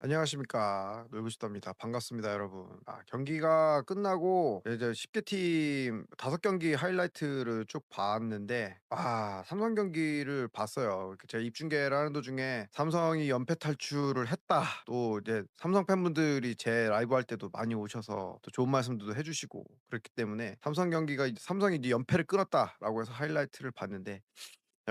안녕하십니까. 놀부시다입니다. 반갑습니다, 여러분. 경기가 끝나고 이제 10개 팀 5경기 하이라이트를 쭉 봤는데 삼성 경기를 봤어요. 제가 입중계를 하는 도중에 삼성이 연패 탈출을 했다. 또 이제 삼성 팬분들이 제 라이브 할 때도 많이 오셔서 또 좋은 말씀도 해 주시고 그랬기 때문에 삼성 경기가 이제 삼성이 이제 연패를 끊었다라고 해서 하이라이트를 봤는데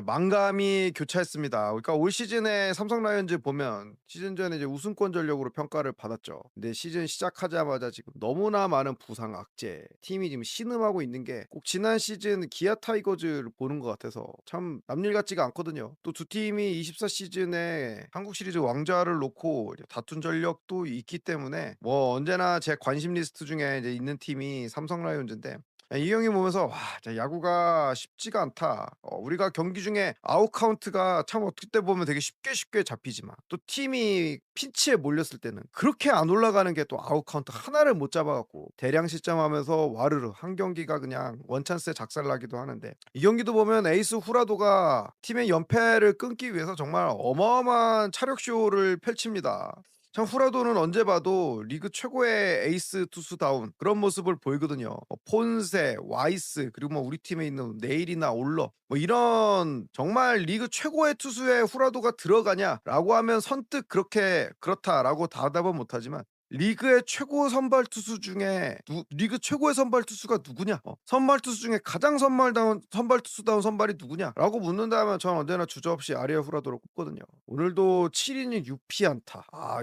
망감이 교차했습니다. 그러니까 올 시즌에 삼성 라이온즈 보면 시즌 전에 이제 우승권 전력으로 평가를 받았죠. 근데 시즌 시작하자마자 지금 너무나 많은 부상 악재, 팀이 지금 신음하고 있는 게 꼭 지난 시즌 기아 타이거즈를 보는 것 같아서 참 남일 같지가 않거든요. 또 두 팀이 24 시즌에 한국 시리즈 왕좌를 놓고 이제 다툰 전력도 있기 때문에 뭐 언제나 제 관심 리스트 중에 이제 있는 팀이 삼성 라이온즈인데 이 형이 보면서 '와 진짜 야구가 쉽지가 않다.' 우리가 경기 중에 아웃 카운트가 참 어떻게 보면 되게 쉽게 잡히지만 또 팀이 핀치에 몰렸을 때는 그렇게 안 올라가는 게 또 아웃 카운트 하나를 못 잡아 갖고 대량 실점하면서 와르르 한 경기가 그냥 원찬스에 작살나기도 하는데 이 경기도 보면 에이스 후라도가 팀의 연패를 끊기 위해서 정말 어마어마한 차력 쇼를 펼칩니다. 참 후라도는 언제 봐도 리그 최고의 에이스 투수다운 그런 모습을 보이거든요. 폰세, 와이스 그리고 뭐 우리 팀에 있는 네일이나 올러 뭐 이런 정말 리그 최고의 투수에 후라도가 들어가냐라고 하면 선뜻 그렇게 그렇다라고 답답은 못하지만 리그의 최고 선발 투수 중에 리그 최고의 선발 투수가 누구냐? 선발 투수 중에 가장 선발 투수다운 선발이 누구냐라고 묻는다면 저는 언제나 주저없이 아리아 후라도를 꼽거든요. 오늘도 7이닝 6피안타.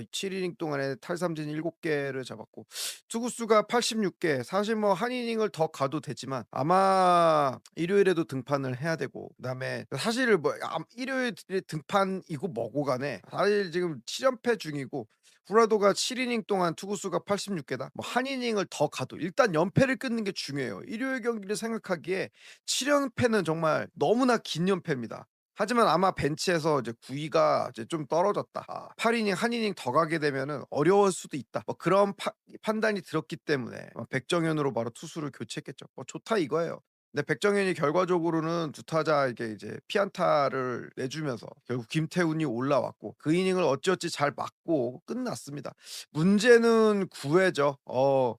7이닝 동안에 탈삼진 7개를 잡았고 투구수가 86개. 사실 뭐 한 이닝을 더 가도 되지만 아마 일요일에도 등판을 해야 되고 그다음에 사실 뭐 일요일에 등판이고 뭐고 간에 사실 지금 7연패 중이고 후라도가 7이닝 동안 투구수가 86개다. 뭐 한 이닝을 더 가도 일단 연패를 끊는 게 중요해요. 일요일 경기를 생각하기에 7연패는 정말 너무나 긴 연패입니다. 하지만 아마 벤치에서 이제 구위가 이제 좀 떨어졌다. 8이닝 한 이닝 더 가게 되면은 어려울 수도 있다. 뭐 그런 판단이 들었기 때문에 백정현으로 바로 투수를 교체했겠죠. 뭐 좋다 이거예요. 근데 백정현이 결과적으로는 두 타자 이제 피안타를 내주면서 결국 김태훈이 올라왔고 그 이닝을 어찌어찌 잘 막고 끝났습니다. 문제는 9회죠.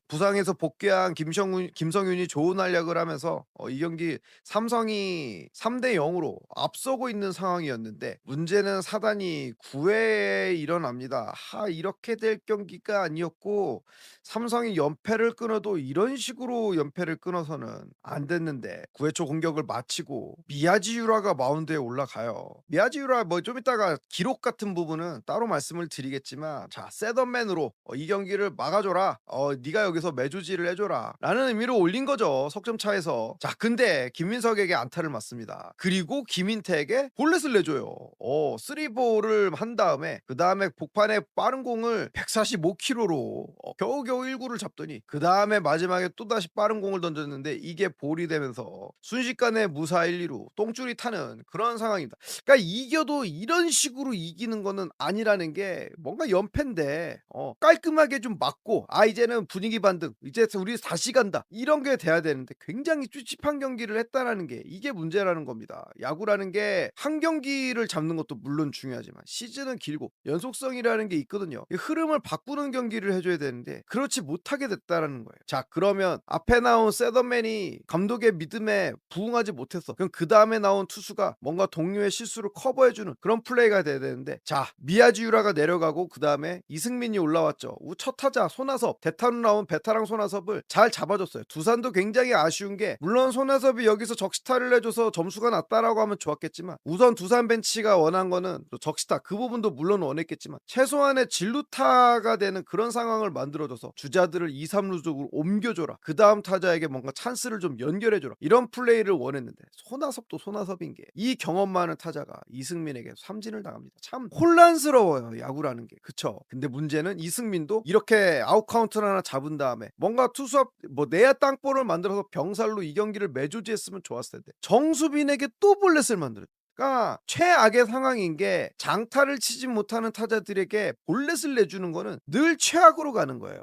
부상에서 복귀한 김성윤이 좋은 활약을 하면서 이 경기 삼성이 3대 0으로 앞서고 있는 상황이었는데 문제는 사단이 9회에 일어납니다. 이렇게 될 경기가 아니었고 삼성이 연패를 끊어도 이런 식으로 연패를 끊어서는 안 됐는데 9회 초 공격을 마치고 미야지유라가 마운드에 올라가요. 미야지유라 뭐 좀 이따가 기록 같은 부분은 따로 말씀을 드리겠지만 자 셋업맨으로 이 경기를 막아줘라. 네가 여기서 매조지를 해줘라. 라는 의미로 올린 거죠. 석점 차에서. 자 근데 김민석에게 안타를 맞습니다. 그리고 김인태에게 볼넷을 내줘요. 3볼을 한 다음에 그 다음에 복판에 빠른 공을 145km로 겨우겨우 1구를 잡더니 그 다음에 마지막에 또다시 빠른 공을 던졌는데 이게 볼이 되면서 순식간에 무사 1, 2루 똥줄이 타는 그런 상황입니다. 그러니까 이겨도 이런 식으로 이기는 거는 아니라는 게 뭔가 연패인데 깔끔하게 좀 맞고 이제는 분위기 반등 이제 우리 다시 간다 이런 게 돼야 되는데 굉장히 찝찝한 경기를 했다라는 게 이게 문제라는 겁니다. 야구라는 게 한 경기를 잡는 것도 물론 중요하지만 시즌은 길고 연속성이라는 게 있거든요. 이 흐름을 바꾸는 경기를 해줘야 되는데 그렇지 못하게 됐다라는 거예요. 자 그러면 앞에 나온 세더맨이 감독의 믿음에 부응하지 못했어. 그럼 그 다음에 나온 투수가 뭔가 동료의 실수를 커버해주는 그런 플레이가 돼야 되는데 자 미야지유라가 내려가고 그 다음에 이승민이 올라왔죠. 첫 타자 손아섭 대타로 나온 베테랑 손아섭을 잘 잡아줬어요. 두산도 굉장히 아쉬운 게 물론 손아섭이 여기서 적시타를 해줘서 점수가 났다라고 하면 좋았겠지만 우선 두산 벤치가 원한 거는 적시타 그 부분도 물론 원했겠지만 최소한의 진루타가 되는 그런 상황을 만들어줘서 주자들을 2, 3루 쪽으로 옮겨줘라. 그 다음 타자에게 뭔가 찬스를 좀 연결해줘라. 이런 플레이를 원했는데 손아섭도 손아섭인 게 이 경험 많은 타자가 이승민에게 삼진을 당합니다. 참 혼란스러워요 야구라는 게. 그쵸? 근데 문제는 이승민도 이렇게 아웃카운트를 하나 잡은 다음에 뭔가 투수 앞 뭐 내야 땅볼을 만들어서 병살로 이 경기를 매조지했으면 좋았을 텐데 정수빈에게 또 볼넷을 만들어요. 그러니까 최악의 상황인 게 장타를 치지 못하는 타자들에게 볼넷을 내주는 거는 늘 최악으로 가는 거예요.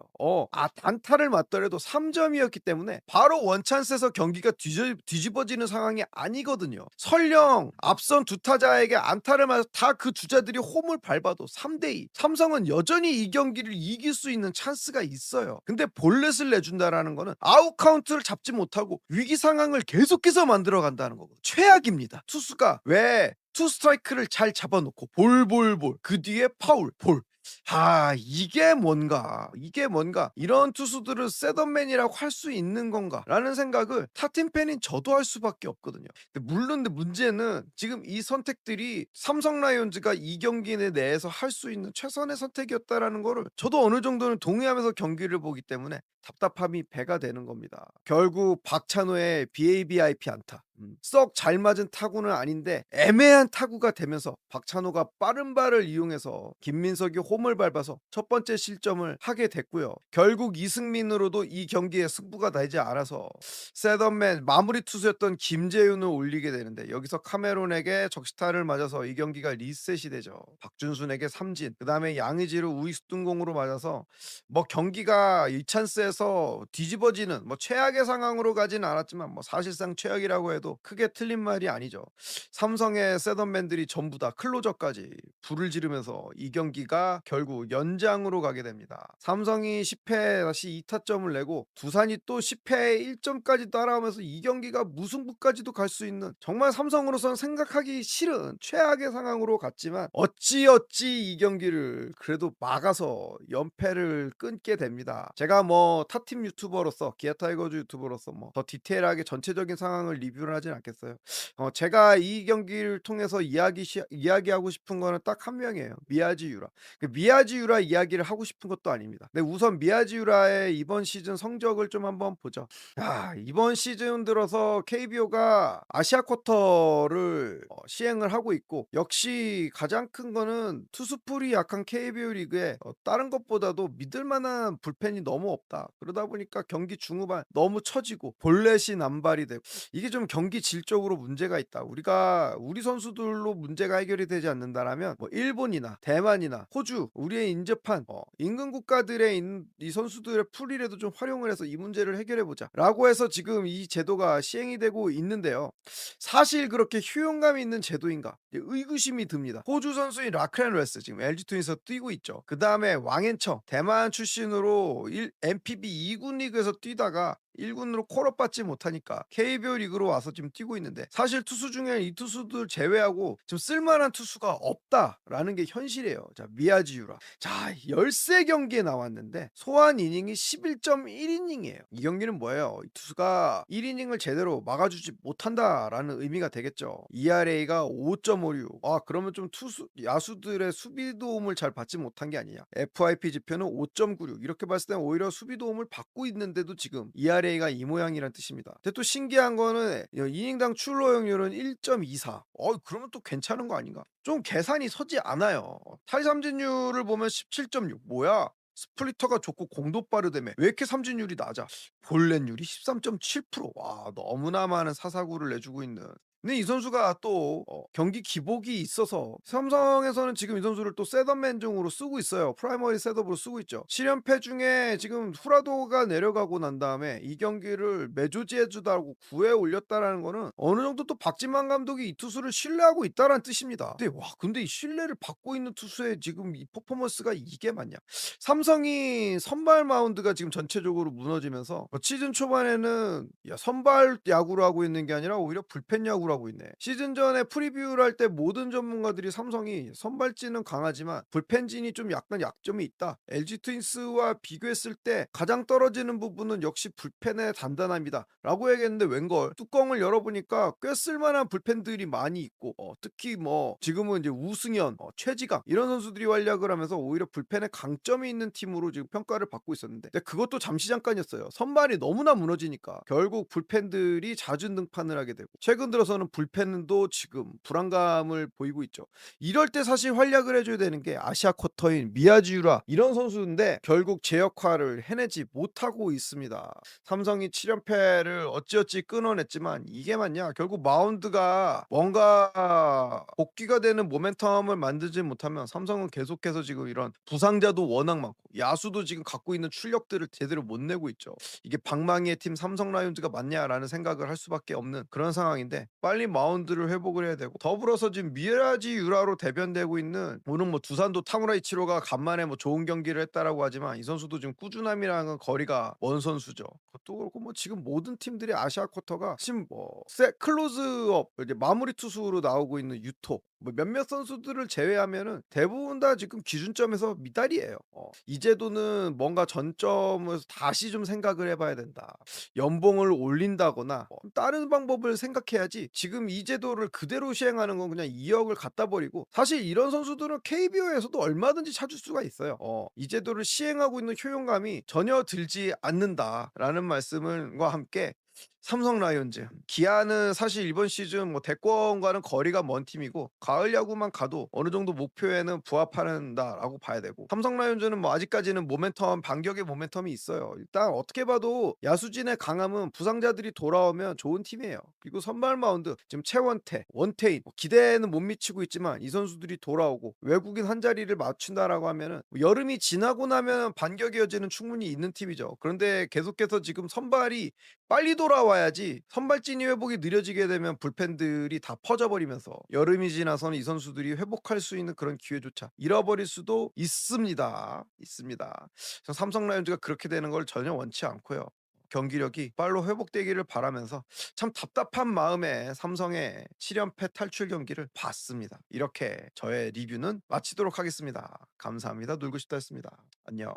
단타를 맞더라도 3 점이었기 때문에 바로 원찬스에서 경기가 뒤집어지는 상황이 아니거든요. 설령 앞선 두 타자에게 안타를 맞아서 다 그 주자들이 홈을 밟아도 3대 2. 삼성은 여전히 이 경기를 이길 수 있는 찬스가 있어요. 근데 볼넷을 내준다라는 거는 아웃 카운트를 잡지 못하고 위기 상황을 계속해서 만들어 간다는 거고 최악입니다. 투수가 왜 투 스트라이크를 잘 잡아놓고 볼볼볼 그 뒤에 파울 볼 이게 뭔가 이런 투수들을 셋업맨이라고 할 수 있는 건가라는 생각을 타팀 팬인 저도 할 수밖에 없거든요. 근데 문제는 지금 이 선택들이 삼성 라이온즈가 이 경기 내에서 할 수 있는 최선의 선택이었다라는 거를 저도 어느 정도는 동의하면서 경기를 보기 때문에 답답함이 배가 되는 겁니다. 결국 박찬호의 BABIP 안타. 썩 잘 맞은 타구는 아닌데 애매한 타구가 되면서 박찬호가 빠른 발을 이용해서 김민석이 홈을 밟아서 첫 번째 실점을 하게 됐고요. 결국 이승민으로도 이 경기에 승부가 나지 않아서 셋업맨 마무리 투수였던 김재윤을 올리게 되는데 여기서 카메론에게 적시타를 맞아서 이 경기가 리셋이 되죠. 박준순에게 삼진, 그 다음에 양의지를 우익수 뜬공으로 맞아서 뭐 경기가 이 찬스에서 뒤집어지는 뭐 최악의 상황으로 가지는 않았지만 뭐 사실상 최악이라고 해도 크게 틀린 말이 아니죠. 삼성의 셋업맨들이 전부 다 클로저까지 불을 지르면서 이 경기가 결국 연장으로 가게 됩니다. 삼성이 10회 다시 2타점을 내고 두산이 또 10회에 1점까지 따라오면서 이 경기가 무승부까지도 갈 수 있는 정말 삼성으로서는 생각하기 싫은 최악의 상황으로 갔지만 어찌 이 경기를 그래도 막아서 연패를 끊게 됩니다. 제가 뭐 타팀 유튜버로서 기아 타이거즈 유튜버로서 뭐 더 디테일하게 전체적인 상황을 리뷰를 하진 않겠어요. 제가 이 경기를 통해서 이야기하고 싶은 거는 딱 한 명이에요. 미야지 유라. 그 미야지 유라 이야기를 하고 싶은 것도 아닙니다. 근데 우선 미야지 유라의 이번 시즌 성적을 좀 한번 보죠. 이번 시즌 들어서 KBO가 아시아 쿼터를 시행을 하고 있고 역시 가장 큰 거는 투수풀이 약한 KBO 리그에 다른 것보다도 믿을 만한 불펜이 너무 없다. 그러다 보니까 경기 중후반 너무 처지고 볼넷이 남발이 되고 이게 좀 경기 질적으로 문제가 있다. 우리 선수들로 문제가 해결이 되지 않는다라면 뭐 일본이나 대만이나 호주 우리의 인접한 인근 국가들의 이 선수들의 풀이라도 좀 활용을 해서 이 문제를 해결해 보자라고 해서 지금 이 제도가 시행이 되고 있는데요. 사실 그렇게 효용감 있는 제도인가 의구심이 듭니다. 호주 선수인 라크렌 레스 지금 LG 트윈에서 뛰고 있죠. 그 다음에 왕앤청 대만 출신으로 MPB 2군 리그에서 뛰다가 1군으로 콜업 받지 못하니까 KBO 리그로 와서 지금 뛰고 있는데 사실 투수 중에 이 투수들 제외하고 지금 쓸만한 투수가 없다라는 게 현실이에요. 자, 미야지유라. 자, 13경기에 나왔는데 소환 이닝이 11.1이닝이에요. 이 경기는 뭐예요? 이 투수가 1이닝을 제대로 막아주지 못한다라는 의미가 되겠죠. ERA가 5.56. 그러면 좀 야수들의 수비 도움을 잘 받지 못한 게 아니냐. FIP 지표는 5.96. 이렇게 봤을 때 오히려 수비 도움을 받고 있는데도 지금 ERA가 이 모양이란 뜻입니다. 근데 또 신기한 거는 이닝당 출루효율은 1.24. 그러면 또 괜찮은 거 아닌가? 좀 계산이 서지 않아요. 탈삼진율을 보면 17.6. 뭐야? 스플리터가 좋고 공도 빠르다며 왜 이렇게 삼진율이 낮아? 볼넷율이 13.7%. 와, 너무나 많은 사사구를 내주고 있는. 근데 이 선수가 또 경기 기복이 있어서 삼성에서는 지금 이 선수를 또 셋업맨 중으로 쓰고 있어요. 프라이머리 셋업으로 쓰고 있죠. 7연패 중에 지금 후라도가 내려가고 난 다음에 이 경기를 매조지해주다고 9회 올렸다라는 거는 어느 정도 또 박진만 감독이 이 투수를 신뢰하고 있다라는 뜻입니다. 근데 이 신뢰를 받고 있는 투수의 지금 이 퍼포먼스가 이게 맞냐? 삼성이 선발 마운드가 지금 전체적으로 무너지면서 시즌 초반에는 선발 야구를 하고 있는 게 아니라 오히려 불펜 야구를 하고 있네. 시즌 전에 프리뷰를 할 때 모든 전문가들이 삼성이 선발진은 강하지만 불펜진이 좀 약간 약점이 있다. LG 트윈스와 비교했을 때 가장 떨어지는 부분은 역시 불펜의 단단함이다 라고 얘기했는데 웬걸 뚜껑을 열어보니까 꽤 쓸만한 불펜들이 많이 있고 특히 뭐 지금은 이제 우승현, 최지강 이런 선수들이 활약을 하면서 오히려 불펜의 강점이 있는 팀으로 지금 평가를 받고 있었는데 그것도 잠시 잠깐이었어요. 선발이 너무나 무너지니까 결국 불펜들이 자주 등판을 하게 되고 최근 들어서는 입장에서는 불펜도 지금 불안감을 보이고 있죠. 이럴 때 사실 활약을 해 줘야 되는 게 아시아 쿼터인 미야지유라 이런 선수인데 결국 제 역할을 해내지 못하고 있습니다. 삼성이 7 연패를 어찌어찌 끊어냈지만 이게 맞냐? 결국 마운드가 뭔가 복귀가 되는 모멘텀을 만들지 못하면 삼성은 계속해서 지금 이런 부상자도 워낙 많고 야수도 지금 갖고 있는 출력들을 제대로 못 내고 있죠. 이게 '방망이의 팀 삼성 라이온즈가 맞냐?'라는 생각을 할 수밖에 없는 그런 상황인데 빨리 마운드를 회복을 해야 되고 더불어서 지금 미라지 유라로 대변되고 있는 오늘 뭐 두산도 타무라 이치로가 간만에 뭐 좋은 경기를 했다라고 하지만 이 선수도 지금 꾸준함이랑은 거리가 먼 선수죠. 그것도 그렇고 뭐 지금 모든 팀들이 아시아 쿼터가 지금 뭐 클로즈업 이제 마무리 투수로 나오고 있는 유토 뭐 몇몇 선수들을 제외하면은 대부분 다 지금 기준점에서 미달이에요. 이제도는 뭔가 전점을 다시 좀 생각을 해봐야 된다. 연봉을 올린다거나 다른 방법을 생각해야지 지금 이 제도를 그대로 시행하는 건 그냥 2억을 갖다 버리고 사실 이런 선수들은 KBO에서도 얼마든지 찾을 수가 있어요. 이 제도를 시행하고 있는 효용감이 전혀 들지 않는다라는 말씀과 함께 삼성 라이온즈. 기아는 사실 이번 시즌 뭐 대권과는 거리가 먼 팀이고 가을 야구만 가도 어느 정도 목표에는 부합한다라고 봐야 되고 삼성 라이온즈는 뭐 아직까지는 모멘텀 반격의 모멘텀이 있어요. 일단 어떻게 봐도 야수진의 강함은 부상자들이 돌아오면 좋은 팀이에요. 그리고 선발 마운드 지금 최원태, 원태인 뭐 기대는 못 미치고 있지만 이 선수들이 돌아오고 외국인 한 자리를 맞춘다라고 하면은 뭐 여름이 지나고 나면 반격의 여지는 충분히 있는 팀이죠. 그런데 계속해서 지금 선발이 빨리 돌아와야지 선발진이 회복이 느려지게 되면 불펜들이 다 퍼져버리면서 여름이 지나서는 이 선수들이 회복할 수 있는 그런 기회조차 잃어버릴 수도 있습니다. 있습니다. 그래서 삼성 라이온즈가 그렇게 되는 걸 전혀 원치 않고요. 경기력이 빨리 회복되기를 바라면서 참 답답한 마음에 삼성의 7연패 탈출 경기를 봤습니다. 이렇게 저의 리뷰는 마치도록 하겠습니다. 감사합니다. 놀고 싶다 했습니다. 안녕.